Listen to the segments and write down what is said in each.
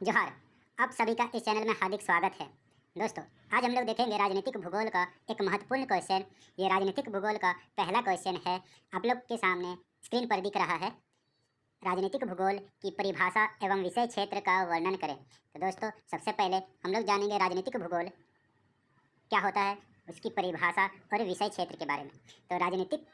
जोहार। आप सभी का इस चैनल में हार्दिक स्वागत है। दोस्तों, आज हम लोग देखेंगे राजनीतिक भूगोल का एक महत्वपूर्ण क्वेश्चन। ये राजनीतिक भूगोल का पहला क्वेश्चन है, आप लोग के सामने स्क्रीन पर दिख रहा है। राजनीतिक भूगोल की परिभाषा एवं विषय क्षेत्र का वर्णन करें। तो दोस्तों, सबसे पहले हम लोग जानेंगे राजनीतिक भूगोल क्या होता है, उसकी परिभाषा और विषय क्षेत्र के बारे में। तो राजनीतिक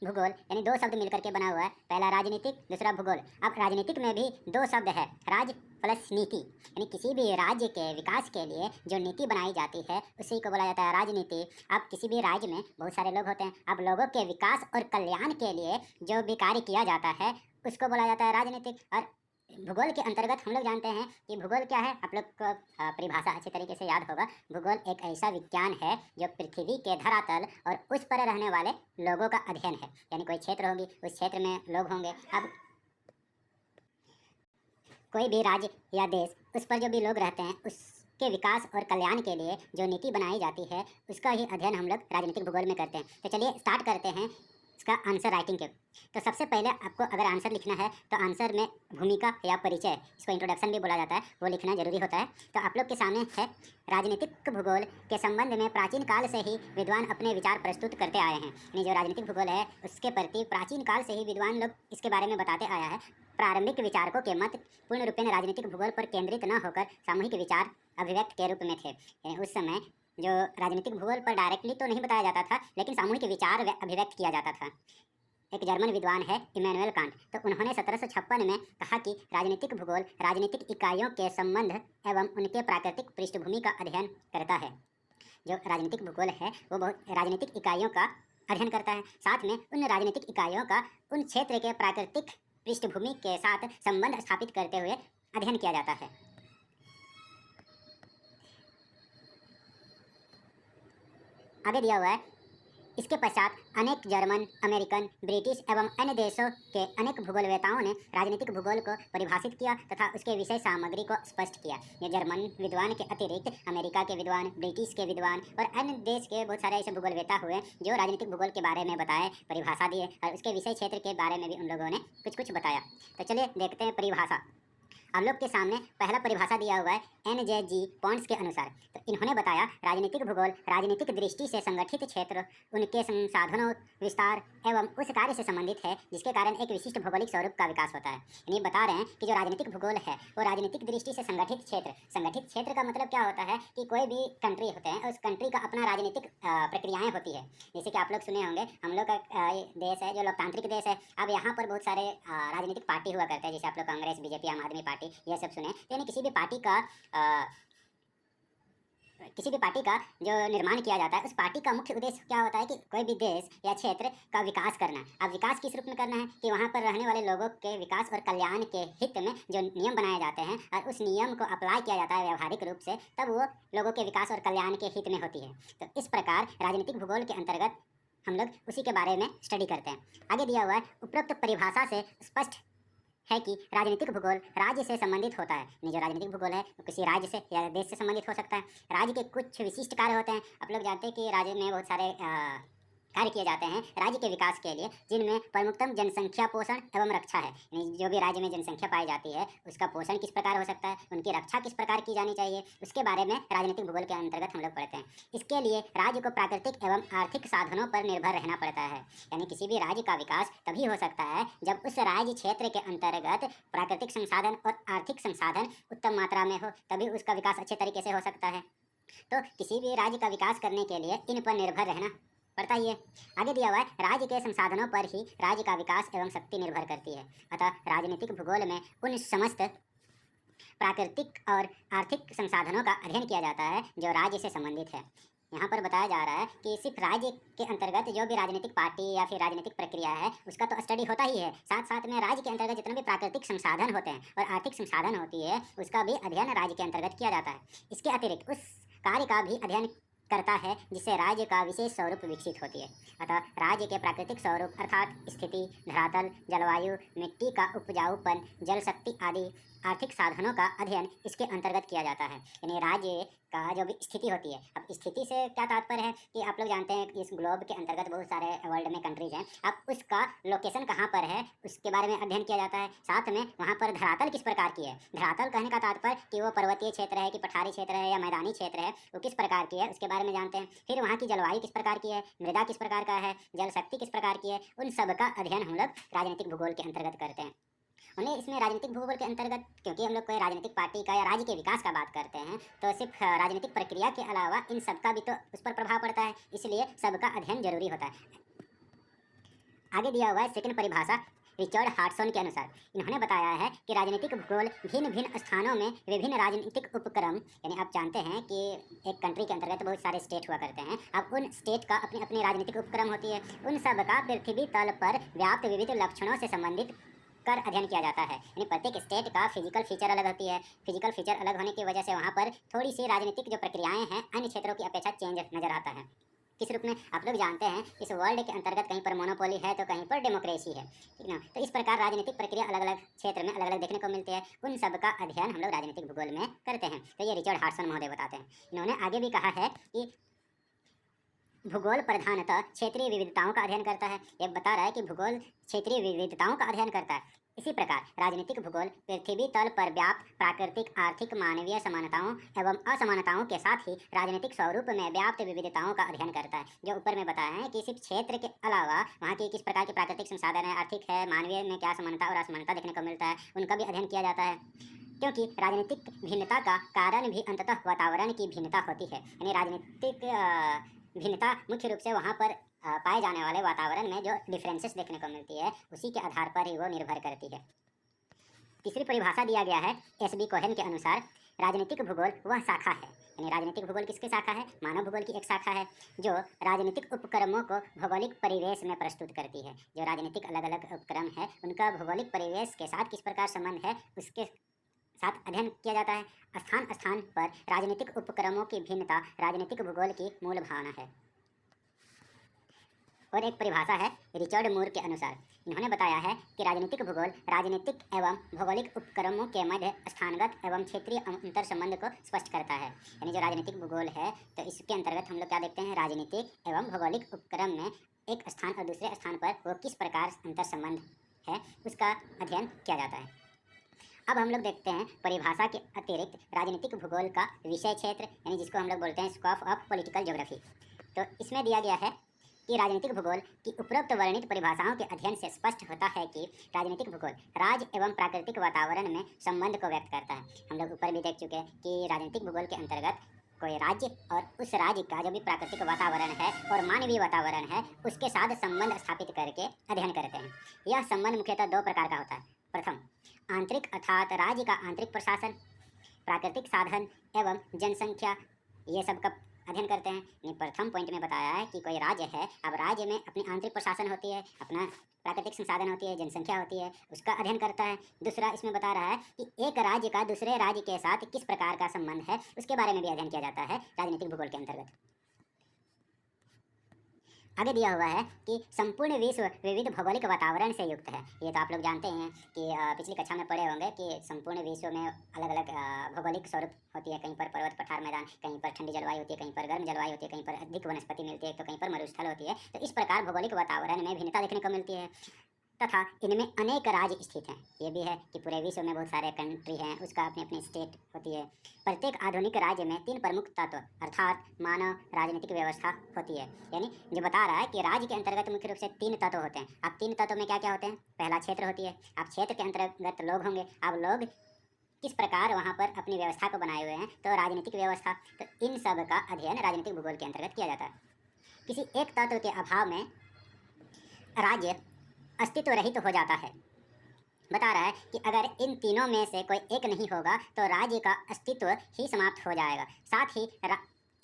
भूगोल यानी दो शब्द मिलकर के बना हुआ है, पहला राजनीतिक, दूसरा भूगोल। अब राजनीतिक में भी दो शब्द है, राज प्लस नीति, यानी किसी भी राज्य के विकास के लिए जो नीति बनाई जाती है उसी को बोला जाता है राजनीति। अब किसी भी राज्य में बहुत सारे लोग होते हैं, अब लोगों के विकास और कल्याण के लिए जो भी कार्य किया जाता है उसको बोला जाता है राजनीतिक। और भूगोल के अंतर्गत हम लोग जानते हैं कि भूगोल क्या है, आप लोग को परिभाषा अच्छे तरीके से याद होगा। भूगोल एक ऐसा विज्ञान है जो पृथ्वी के धरातल और उस पर रहने वाले लोगों का अध्ययन है, यानी कोई क्षेत्र होगी, उस क्षेत्र में लोग होंगे। अब कोई भी राज्य या देश, उस पर जो भी लोग रहते हैं उसके विकास और कल्याण के लिए जो नीति बनाई जाती है उसका ही अध्ययन हम लोग राजनीतिक भूगोल में करते हैं। तो चलिए स्टार्ट करते हैं इसका आंसर राइटिंग के। तो सबसे पहले आपको अगर आंसर लिखना है तो आंसर में भूमिका या परिचय, इसको इंट्रोडक्शन भी बोला जाता है, वो लिखना जरूरी होता है। तो आप लोग के सामने है, राजनीतिक भूगोल के संबंध में प्राचीन काल से ही विद्वान अपने विचार प्रस्तुत करते आए हैं। यानी जो राजनीतिक भूगोल है उसके प्रति प्राचीन काल से ही विद्वान लोग इसके बारे में बताते आया है। प्रारंभिक विचारकों के मत पूर्ण रूपेण राजनीतिक भूगोल पर केंद्रित न होकर सामूहिक विचार अभिव्यक्त के रूप में थे। यानी उस समय जो राजनीतिक भूगोल पर डायरेक्टली तो नहीं बताया जाता था, लेकिन सामूहिक विचार अभिव्यक्त किया जाता था। एक जर्मन विद्वान है इमैनुअल कांट, तो उन्होंने 1756 में कहा कि राजनीतिक भूगोल राजनीतिक इकाइयों के संबंध एवं उनके प्राकृतिक पृष्ठभूमि का अध्ययन करता है। जो राजनीतिक भूगोल है वो बहुत राजनीतिक इकाइयों का अध्ययन करता है, साथ में उन राजनीतिक इकाइयों का उन क्षेत्र के प्राकृतिक पृष्ठभूमि के साथ संबंध स्थापित करते हुए अध्ययन किया जाता है। आगे दिया हुआ है, इसके पश्चात अनेक जर्मन, अमेरिकन, ब्रिटिश एवं अन्य देशों के अनेक भूगोलवेताओं ने राजनीतिक भूगोल को परिभाषित किया तथा उसके विषय सामग्री को स्पष्ट किया। ये जर्मन विद्वान के अतिरिक्त अमेरिका के विद्वान, ब्रिटिश के विद्वान और अन्य देश के बहुत सारे ऐसे भूगोलवेता हुए जो राजनीतिक भूगोल के बारे में बताए, परिभाषा दिए और उसके विषय क्षेत्र के बारे में भी उन लोगों ने कुछ कुछ बताया। तो चलिए देखते हैं परिभाषा। हम लोग के सामने पहला परिभाषा दिया हुआ है NJG पॉन्ट्स के अनुसार। तो इन्होंने बताया, राजनीतिक भूगोल राजनीतिक दृष्टि से संगठित क्षेत्र, उनके संसाधनों, विस्तार एवं उस कार्य से संबंधित है जिसके कारण एक विशिष्ट भौगोलिक स्वरूप का विकास होता है। यानी बता रहे हैं कि जो राजनीतिक भूगोल है वो राजनीतिक दृष्टि से संगठित क्षेत्र। संगठित क्षेत्र का मतलब क्या होता है कि कोई भी कंट्री होते हैं, उस कंट्री का अपना राजनीतिक प्रक्रियाएं होती है। जैसे कि आप लोग सुने होंगे, हम लोग का देश है जो लोकतांत्रिक देश है। अब यहाँ पर बहुत सारे राजनीतिक पार्टी हुआ करते हैं, जैसे आप लोग कांग्रेस, बीजेपी, आम आदमी पार्टी, ये सब सुने। तो यानी किसी भी पार्टी का जो निर्माण किया जाता है, उस पार्टी का मुख्य उद्देश्य क्या होता है कि कोई भी देश या क्षेत्र का विकास करना है। अब विकास किस रूप में करना है कि वहाँ पर रहने वाले लोगों के विकास और कल्याण के हित में जो नियम बनाए जाते हैं और उस नियम को अप्लाई किया जाता है व्यावहारिक रूप से, तब वो लोगों के विकास और कल्याण के हित में होती है। तो इस प्रकार राजनीतिक भूगोल के अंतर्गत हम लोग उसी के बारे में स्टडी करते हैं। आगे दिया हुआ है, उपरोक्त परिभाषा से स्पष्ट है कि राजनीतिक भूगोल राज्य से संबंधित होता है। यानी जो राजनीतिक भूगोल है वो किसी राज्य से या देश से संबंधित हो सकता है। राज्य के कुछ विशिष्ट कार्य होते हैं। आप लोग जानते हैं कि राज्य में बहुत सारे कार्य किए जाते हैं राज्य के विकास के लिए, जिनमें प्रमुखतम जनसंख्या पोषण एवं रक्षा है। यानी जो भी राज्य में जनसंख्या पाई जाती है उसका पोषण किस प्रकार हो सकता है, उनकी रक्षा किस प्रकार की जानी चाहिए, उसके बारे में राजनीतिक भूगोल के अंतर्गत हम लोग पढ़ते हैं। इसके लिए राज्य को प्राकृतिक एवं आर्थिक साधनों पर निर्भर रहना पड़ता है। यानी किसी भी राज्य का विकास तभी हो सकता है जब उस राज्य क्षेत्र के अंतर्गत प्राकृतिक संसाधन और आर्थिक संसाधन उत्तम मात्रा में हो, तभी उसका विकास अच्छे तरीके से हो सकता है। तो किसी भी राज्य का विकास करने के लिए इन पर निर्भर रहना पड़ता ही है। आगे दिया हुआ है, राज्य के संसाधनों पर ही राज्य का विकास एवं शक्ति निर्भर करती है। अतः राजनीतिक भूगोल में उन समस्त प्राकृतिक और आर्थिक संसाधनों का अध्ययन किया जाता है जो राज्य से संबंधित है। यहाँ पर बताया जा रहा है कि सिर्फ राज्य के अंतर्गत जो भी राजनीतिक पार्टी या फिर राजनीतिक प्रक्रिया है उसका तो स्टडी होता ही है, साथ साथ में राज्य के अंतर्गत जितने भी प्राकृतिक संसाधन होते हैं और आर्थिक संसाधन होती है उसका भी अध्ययन राज्य के अंतर्गत किया जाता है। इसके अतिरिक्त उस कार्य का भी अध्ययन करता है जिससे राज्य का विशेष स्वरूप विकसित होती है। अतः राज्य के प्राकृतिक स्वरूप अर्थात स्थिति, धरातल, जलवायु, मिट्टी का उपजाऊपन, जल शक्ति आदि आर्थिक साधनों का अध्ययन इसके अंतर्गत किया जाता है। यानी राज्य का जो भी स्थिति होती है, अब स्थिति से क्या तात्पर्य है कि आप लोग जानते हैं कि इस ग्लोब के अंतर्गत बहुत सारे वर्ल्ड में कंट्रीज हैं। अब उसका लोकेशन कहाँ पर है उसके बारे में अध्ययन किया जाता है। साथ में वहाँ पर धरातल किस प्रकार की है, धरातल कहने का तात्पर्य कि वो पर्वतीय क्षेत्र है कि पठारी क्षेत्र है या मैदानी क्षेत्र है, वो किस प्रकार की है उसके बारे में जानते हैं। फिर वहाँ की जलवायु किस प्रकार की है, मृदा किस प्रकार का है, जल शक्ति किस प्रकार की है, उन सब का अध्ययन हम लोग राजनीतिक भूगोल के अंतर्गत करते हैं। उन्हें इसमें राजनीतिक भूगोल के अंतर्गत, क्योंकि हम लोग कोई राजनीतिक पार्टी का या राज्य के विकास का बात करते हैं, तो सिर्फ राजनीतिक प्रक्रिया के अलावा इन सबका भी तो उस पर प्रभाव पड़ता है, इसलिए सबका अध्ययन जरूरी होता है। आगे दिया हुआ है सेकंड परिभाषा रिचर्ड हार्टसन के अनुसार। इन्होंने बताया है कि राजनीतिक भूगोल भिन्न भिन्न स्थानों में विभिन्न राजनीतिक उपक्रम, यानी आप जानते हैं कि एक कंट्री के अंतर्गत बहुत सारे स्टेट हुआ करते हैं। अब उन स्टेट का अपनी अपनी राजनीतिक उपक्रम होती है, उन सब का पृथ्वी तल पर व्याप्त विविध लक्षणों से संबंधित कर अध्ययन किया जाता है। यानी प्रत्येक स्टेट का फिजिकल फीचर अलग होती है, फिजिकल फीचर अलग होने की वजह से वहाँ पर थोड़ी सी राजनीतिक जो प्रक्रियाएं हैं अन्य क्षेत्रों की अपेक्षा चेंज नजर आता है। किस रूप में, आप लोग जानते हैं इस वर्ल्ड के अंतर्गत कहीं पर मोनोपोली है तो कहीं पर डेमोक्रेसी है, ठीक ना। तो इस प्रकार राजनीतिक प्रक्रिया अलग अलग क्षेत्र में अलग अलग देखने को मिलती है। उन सब का अध्ययन हम लोग राजनीतिक भूगोल में करते हैं। तो ये रिचर्ड हार्टसन महोदय बताते हैं। इन्होंने आगे भी कहा है कि भूगोल प्रधानतः क्षेत्रीय विविधताओं का अध्ययन करता है। ये बता रहा है कि भूगोल क्षेत्रीय विविधताओं का अध्ययन करता है। इसी प्रकार राजनीतिक भूगोल पृथ्वी तल पर व्याप्त प्राकृतिक, आर्थिक, मानवीय समानताओं एवं असमानताओं के साथ ही राजनीतिक स्वरूप में व्याप्त विविधताओं का अध्ययन करता है। जो ऊपर में बताया है कि सिर्फ क्षेत्र के अलावा वहाँ की किस प्रकार के प्राकृतिक संसाधन है, आर्थिक है, मानवीय में क्या समानता और असमानता देखने को मिलता है, उनका भी अध्ययन किया जाता है। क्योंकि राजनीतिक भिन्नता का कारण भी अंततः वातावरण की भिन्नता होती है। यानी राजनीतिक भिन्नता मुख्य रूप से वहाँ पर पाए जाने वाले वातावरण में जो डिफरेंसेस देखने को मिलती है उसी के आधार पर ही वो निर्भर करती है। तीसरी परिभाषा दिया गया है एस.बी. कोहेन के अनुसार, राजनीतिक भूगोल वह शाखा है। यानी राजनीतिक भूगोल किसकी शाखा है, मानव भूगोल की एक शाखा है जो राजनीतिक उपक्रमों को भौगोलिक परिवेश में प्रस्तुत करती है। जो राजनीतिक अलग अलग उपक्रम है उनका भौगोलिक परिवेश के साथ किस प्रकार संबंध है उसके साथ अध्ययन किया जाता है। स्थान स्थान पर राजनीतिक उपक्रमों की भिन्नता राजनीतिक भूगोल की मूल भावना है। और एक परिभाषा है रिचर्ड मूर के अनुसार। इन्होंने बताया है कि राजनीतिक भूगोल राजनीतिक एवं भौगोलिक उपक्रमों के मध्य स्थानगत एवं क्षेत्रीय अंतर संबंध को स्पष्ट करता है। यानी जो राजनीतिक भूगोल है तो इसके अंतर्गत हम लोग क्या देखते हैं, राजनीतिक एवं भौगोलिक उपक्रम में एक स्थान और दूसरे स्थान पर वो किस प्रकार अंतर संबंध है उसका अध्ययन किया जाता है। अब हम लोग देखते हैं परिभाषा के अतिरिक्त राजनीतिक भूगोल का विषय क्षेत्र, यानी जिसको हम लोग बोलते हैं स्कोप ऑफ पॉलिटिकल ज्योग्राफी। तो इसमें दिया गया है कि राजनीतिक भूगोल की उपरोक्त वर्णित परिभाषाओं के अध्ययन से स्पष्ट होता है कि राजनीतिक भूगोल राज्य एवं प्राकृतिक वातावरण में संबंध को व्यक्त करता है। हम लोग ऊपर भी देख चुके हैं कि राजनीतिक भूगोल के अंतर्गत कोई राज्य और उस राज्य का जो भी प्राकृतिक वातावरण है और मानवीय वातावरण है उसके साथ संबंध स्थापित करके अध्ययन करते हैं। यह संबंध मुख्यतः दो प्रकार का होता है। प्रथम, आंतरिक अर्थात राज्य का आंतरिक प्रशासन, प्राकृतिक साधन एवं जनसंख्या, ये सब का अध्ययन करते हैं। यानी प्रथम पॉइंट में बताया है कि कोई राज्य है, अब राज्य में अपनी आंतरिक प्रशासन होती है, अपना प्राकृतिक संसाधन होती है, जनसंख्या होती है, उसका अध्ययन करता है। दूसरा इसमें बता रहा है कि एक राज्य का दूसरे राज्य के साथ किस प्रकार का संबंध है उसके बारे में भी अध्ययन किया जाता है राजनीतिक भूगोल के अंतर्गत। आगे दिया हुआ है कि संपूर्ण विश्व विविध भौगोलिक वातावरण से युक्त है। ये तो आप लोग जानते हैं कि पिछली कक्षा में पढ़े होंगे कि संपूर्ण विश्व में अलग अलग भौगोलिक स्वरूप होती है। कहीं पर पर्वत पठार मैदान, कहीं पर ठंडी जलवायु होती है, कहीं पर गर्म जलवायु होती है, कहीं पर अधिक वनस्पति मिलती है, तो कहीं पर मरुस्थल होती है। तो इस प्रकार भौगोलिक वातावरण में भिन्नता देखने को मिलती है तथा इनमें अनेक राज्य स्थित हैं। ये भी है कि पूरे विश्व में बहुत सारे कंट्री हैं, उसका अपनी अपनी स्टेट होती है। प्रत्येक आधुनिक राज्य में 3 प्रमुख तत्व अर्थात मानव राजनीतिक व्यवस्था होती है। यानी जो बता रहा है कि राज्य के अंतर्गत मुख्य रूप से 3 तत्व होते हैं। अब 3 तत्वों में क्या क्या होते हैं, पहला क्षेत्र होती है। अब क्षेत्र के अंतर्गत लोग होंगे। अब लोग किस प्रकार वहाँ पर अपनी व्यवस्था को बनाए हुए हैं, तो राजनीतिक व्यवस्था। तो इन सब का अध्ययन राजनीतिक भूगोल के अंतर्गत किया जाता है। किसी एक तत्व के अभाव में राज्य अस्तित्व रहित हो जाता है। बता रहा है कि अगर इन तीनों में से कोई एक नहीं होगा तो राज्य का अस्तित्व ही समाप्त हो जाएगा। साथ ही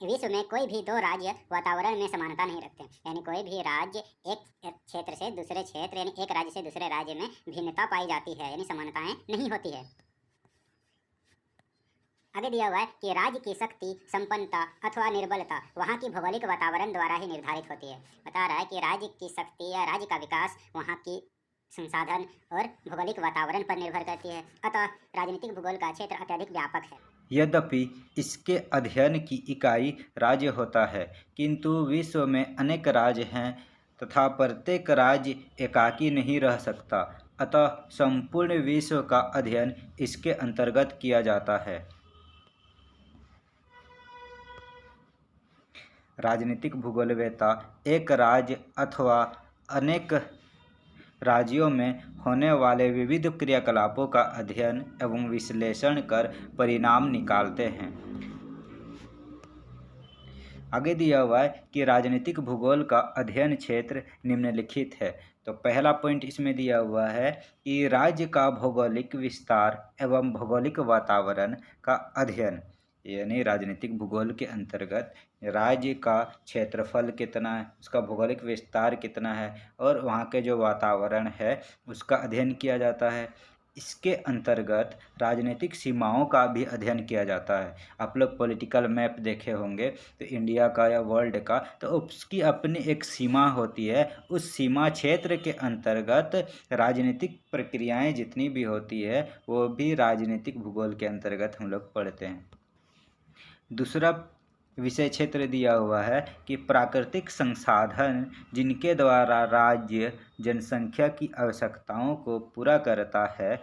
विश्व में कोई भी 2 राज्य वातावरण में समानता नहीं रखते। यानी कोई भी राज्य एक क्षेत्र से दूसरे क्षेत्र, यानी एक राज्य से दूसरे राज्य में भिन्नता पाई जाती है, यानी समानताएं नहीं होती है। आगे दिया हुआ है कि राज्य की शक्ति, संपन्नता अथवा निर्बलता वहाँ की भौगोलिक वातावरण द्वारा ही निर्धारित होती है। बता रहा है कि राज्य की शक्ति या राज्य का विकास वहाँ की संसाधन और भौगोलिक वातावरण पर निर्भर करती है। अतः राजनीतिक भूगोल का क्षेत्र अत्यधिक व्यापक है। यद्यपि इसके अध्ययन की इकाई राज्य होता है, किंतु विश्व में अनेक राज्य हैं तथा प्रत्येक राज्य एकाकी नहीं रह सकता, अतः संपूर्ण विश्व का अध्ययन इसके अंतर्गत किया जाता है। राजनीतिक भूगोलवेत्ता एक राज्य अथवा अनेक राज्यों में होने वाले विविध क्रियाकलापों का अध्ययन एवं विश्लेषण कर परिणाम निकालते हैं। आगे दिया हुआ है कि राजनीतिक भूगोल का अध्ययन क्षेत्र निम्नलिखित है। तो पहला पॉइंट इसमें दिया हुआ है कि राज्य का भौगोलिक विस्तार एवं भौगोलिक वातावरण का अध्ययन, यानी राजनीतिक भूगोल के अंतर्गत राज्य का क्षेत्रफल कितना है, उसका भौगोलिक विस्तार कितना है और वहाँ के जो वातावरण है उसका अध्ययन किया जाता है। इसके अंतर्गत राजनीतिक सीमाओं का भी अध्ययन किया जाता है। आप लोग पॉलिटिकल मैप देखे होंगे तो इंडिया का या वर्ल्ड का, तो उसकी अपनी एक सीमा होती है। उस सीमा क्षेत्र के अंतर्गत राजनीतिक प्रक्रियाएं जितनी भी होती है वो भी राजनीतिक भूगोल के अंतर्गत हम लोग पढ़ते हैं। दूसरा विषय क्षेत्र दिया हुआ है कि प्राकृतिक संसाधन जिनके द्वारा राज्य जनसंख्या की आवश्यकताओं को पूरा करता है,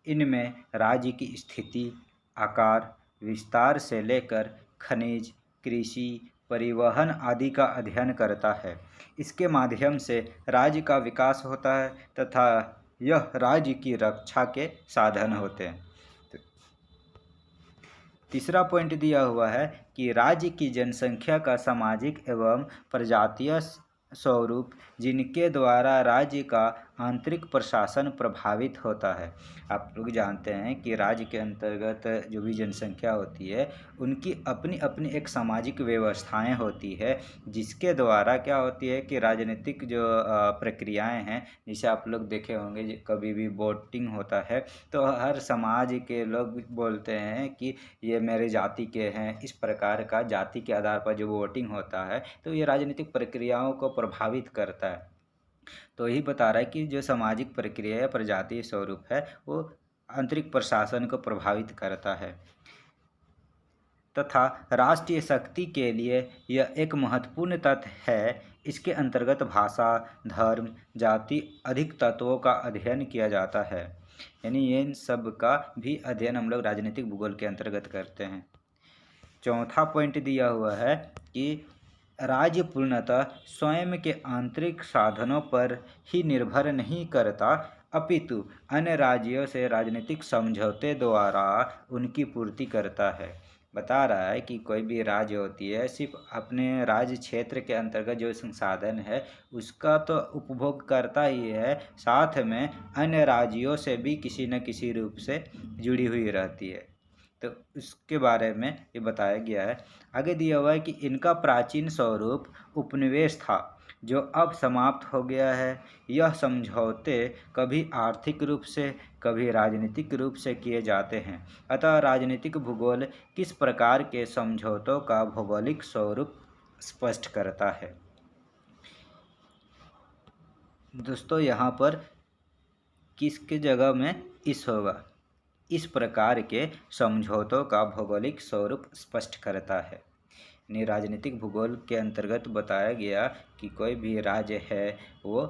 इनमें राज्य की स्थिति, आकार, विस्तार से लेकर खनिज, कृषि, परिवहन आदि का अध्ययन करता है। इसके माध्यम से राज्य का विकास होता है तथा यह राज्य की रक्षा के साधन होते हैं। तीसरा पॉइंट दिया हुआ है कि राज्य की जनसंख्या का सामाजिक एवं प्रजातीय स्वरूप जिनके द्वारा राज्य का आंतरिक प्रशासन प्रभावित होता है। आप लोग जानते हैं कि राज्य के अंतर्गत जो भी जनसंख्या होती है उनकी अपनी अपनी एक सामाजिक व्यवस्थाएं होती है, जिसके द्वारा क्या होती है कि राजनीतिक जो प्रक्रियाएं हैं, जैसे आप लोग देखे होंगे कभी भी वोटिंग होता है तो हर समाज के लोग बोलते हैं कि ये मेरे जाति के हैं। इस प्रकार का जाति के आधार पर जो वोटिंग होता है तो ये राजनीतिक प्रक्रियाओं को प्रभावित करता है। तो यही बता रहा है कि जो सामाजिक प्रक्रिया है प्रजातीय स्वरूप है वो आंतरिक प्रशासन को प्रभावित करता है तथा राष्ट्रीय शक्ति के लिए यह एक महत्वपूर्ण तथ्य है। इसके अंतर्गत भाषा, धर्म, जाति अधिक तत्वों का अध्ययन किया जाता है, यानी इन सब का भी अध्ययन हम लोग राजनीतिक भूगोल के अंतर्गत करते हैं। चौथा पॉइंट दिया हुआ है कि राज्य पूर्णतः स्वयं के आंतरिक साधनों पर ही निर्भर नहीं करता, अपितु अन्य राज्यों से राजनीतिक समझौते द्वारा उनकी पूर्ति करता है। बता रहा है कि कोई भी राज्य होती है सिर्फ अपने राज्य क्षेत्र के अंतर्गत जो संसाधन है उसका तो उपभोग करता ही है, साथ में अन्य राज्यों से भी किसी न किसी रूप से जुड़ी हुई रहती है। तो उसके बारे में ये बताया गया है। आगे दिया हुआ है कि इनका प्राचीन स्वरूप उपनिवेश था जो अब समाप्त हो गया है। यह समझौते कभी आर्थिक रूप से कभी राजनीतिक रूप से किए जाते हैं, अतः राजनीतिक भूगोल किस प्रकार के समझौतों का भौगोलिक स्वरूप स्पष्ट करता है। दोस्तों यहाँ पर किसके जगह में इस होगा, इस प्रकार के समझौतों का भौगोलिक स्वरूप स्पष्ट करता है। यानी राजनीतिक भूगोल के अंतर्गत बताया गया कि कोई भी राज्य है वो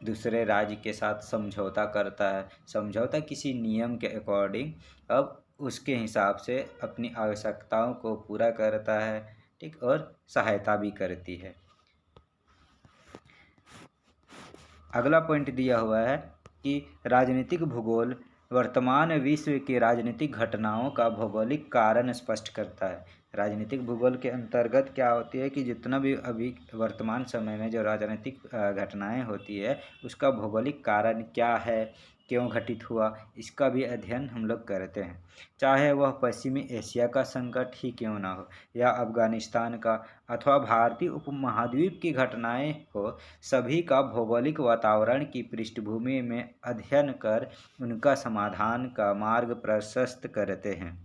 दूसरे राज्य के साथ समझौता करता है। समझौता किसी नियम के अकॉर्डिंग अब उसके हिसाब से अपनी आवश्यकताओं को पूरा करता है, ठीक, और सहायता भी करती है। अगला पॉइंट दिया हुआ है कि राजनीतिक भूगोल वर्तमान विश्व की राजनीतिक घटनाओं का भौगोलिक कारण स्पष्ट करता है। राजनीतिक भूगोल के अंतर्गत क्या होती है कि जितना भी अभी वर्तमान समय में जो राजनीतिक घटनाएं होती है उसका भौगोलिक कारण क्या है, क्यों घटित हुआ, इसका भी अध्ययन हम लोग करते हैं। चाहे वह पश्चिमी एशिया का संकट ही क्यों ना हो या अफगानिस्तान का अथवा भारतीय उपमहाद्वीप की घटनाएं हो, सभी का भौगोलिक वातावरण की पृष्ठभूमि में अध्ययन कर उनका समाधान का मार्ग प्रशस्त करते हैं।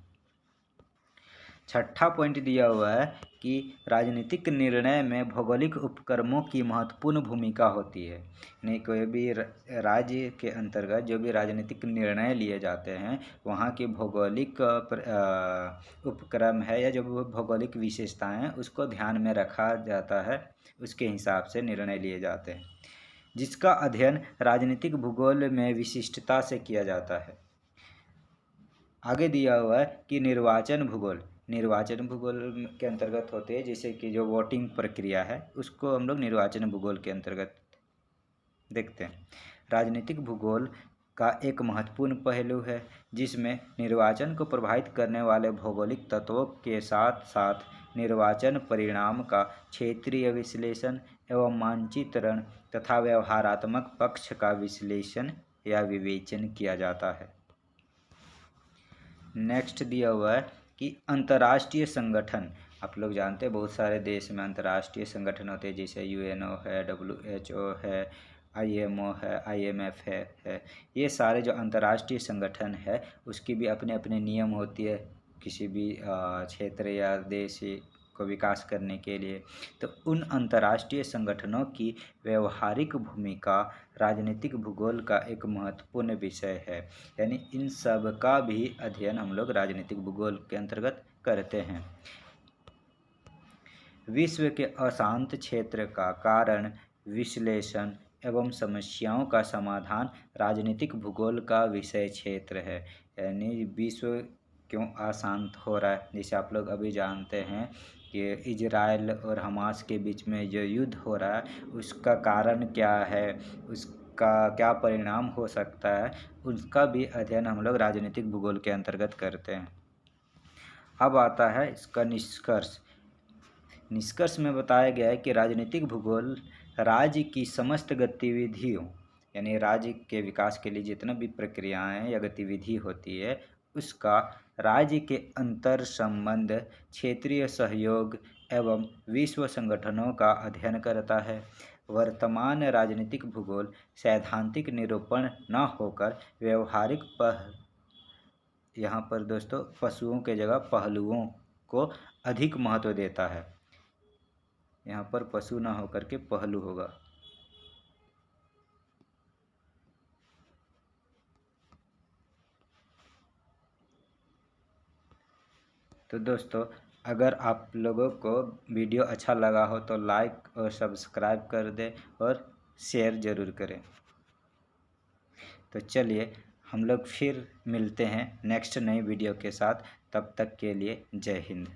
छठा पॉइंट दिया हुआ है कि राजनीतिक निर्णय में भौगोलिक उपक्रमों की महत्वपूर्ण भूमिका होती है। यानी कोई भी राज्य के अंतर्गत जो भी राजनीतिक निर्णय लिए जाते हैं वहाँ की भौगोलिक उपक्रम है या जो भी भौगोलिक विशेषताएं हैं उसको ध्यान में रखा जाता है, उसके हिसाब से निर्णय लिए जाते हैं, जिसका अध्ययन राजनीतिक भूगोल में विशिष्टता से किया जाता है। आगे दिया हुआ है कि निर्वाचन भूगोल के अंतर्गत होते हैं, जैसे कि जो वोटिंग प्रक्रिया है उसको हम लोग निर्वाचन भूगोल के अंतर्गत देखते हैं। राजनीतिक भूगोल का एक महत्वपूर्ण पहलू है जिसमें निर्वाचन को प्रभावित करने वाले भौगोलिक तत्वों के साथ साथ निर्वाचन परिणाम का क्षेत्रीय विश्लेषण एवं मानचित्रण तथा व्यवहारात्मक पक्ष का विश्लेषण या विवेचन किया जाता है। नेक्स्ट दिया हुआ है कि अंतर्राष्ट्रीय संगठन। आप लोग जानते हैं बहुत सारे देश में अंतर्राष्ट्रीय संगठन होते हैं, जैसे यूएनओ है, WHO है, IMO है, IMF है। ये सारे जो अंतर्राष्ट्रीय संगठन है उसकी भी अपने अपने नियम होती है किसी भी क्षेत्र या देश को विकास करने के लिए। तो उन अंतर्राष्ट्रीय संगठनों की व्यवहारिक भूमिका राजनीतिक भूगोल का एक महत्वपूर्ण विषय है। यानी इन सब का भी अध्ययन हम लोग राजनीतिक भूगोल के अंतर्गत करते हैं। विश्व के अशांत क्षेत्र का कारण, विश्लेषण एवं समस्याओं का समाधान राजनीतिक भूगोल का विषय क्षेत्र है। यानी विश्व क्यों अशांत हो रहा है, जैसे आप लोग अभी जानते हैं कि इजराइल और हमास के बीच में जो युद्ध हो रहा है उसका कारण क्या है, उसका क्या परिणाम हो सकता है, उसका भी अध्ययन हम लोग राजनीतिक भूगोल के अंतर्गत करते हैं। अब आता है इसका निष्कर्ष में बताया गया है कि राजनीतिक भूगोल राज्य की समस्त गतिविधियों, यानी राज्य के विकास के लिए जितना भी प्रक्रियाएं या गतिविधि होती है उसका राज्य के अंतर संबंध, क्षेत्रीय सहयोग एवं विश्व संगठनों का अध्ययन करता है। वर्तमान राजनीतिक भूगोल सैद्धांतिक निरूपण न होकर व्यवहारिक यहाँ पर दोस्तों पशुओं के जगह पहलुओं को अधिक महत्व देता है। यहाँ पर पशु ना होकर के पहलू होगा। तो दोस्तों अगर आप लोगों को वीडियो अच्छा लगा हो तो लाइक और सब्सक्राइब कर दें और शेयर ज़रूर करें। तो चलिए हम लोग फिर मिलते हैं नेक्स्ट नई वीडियो के साथ, तब तक के लिए जय हिंद।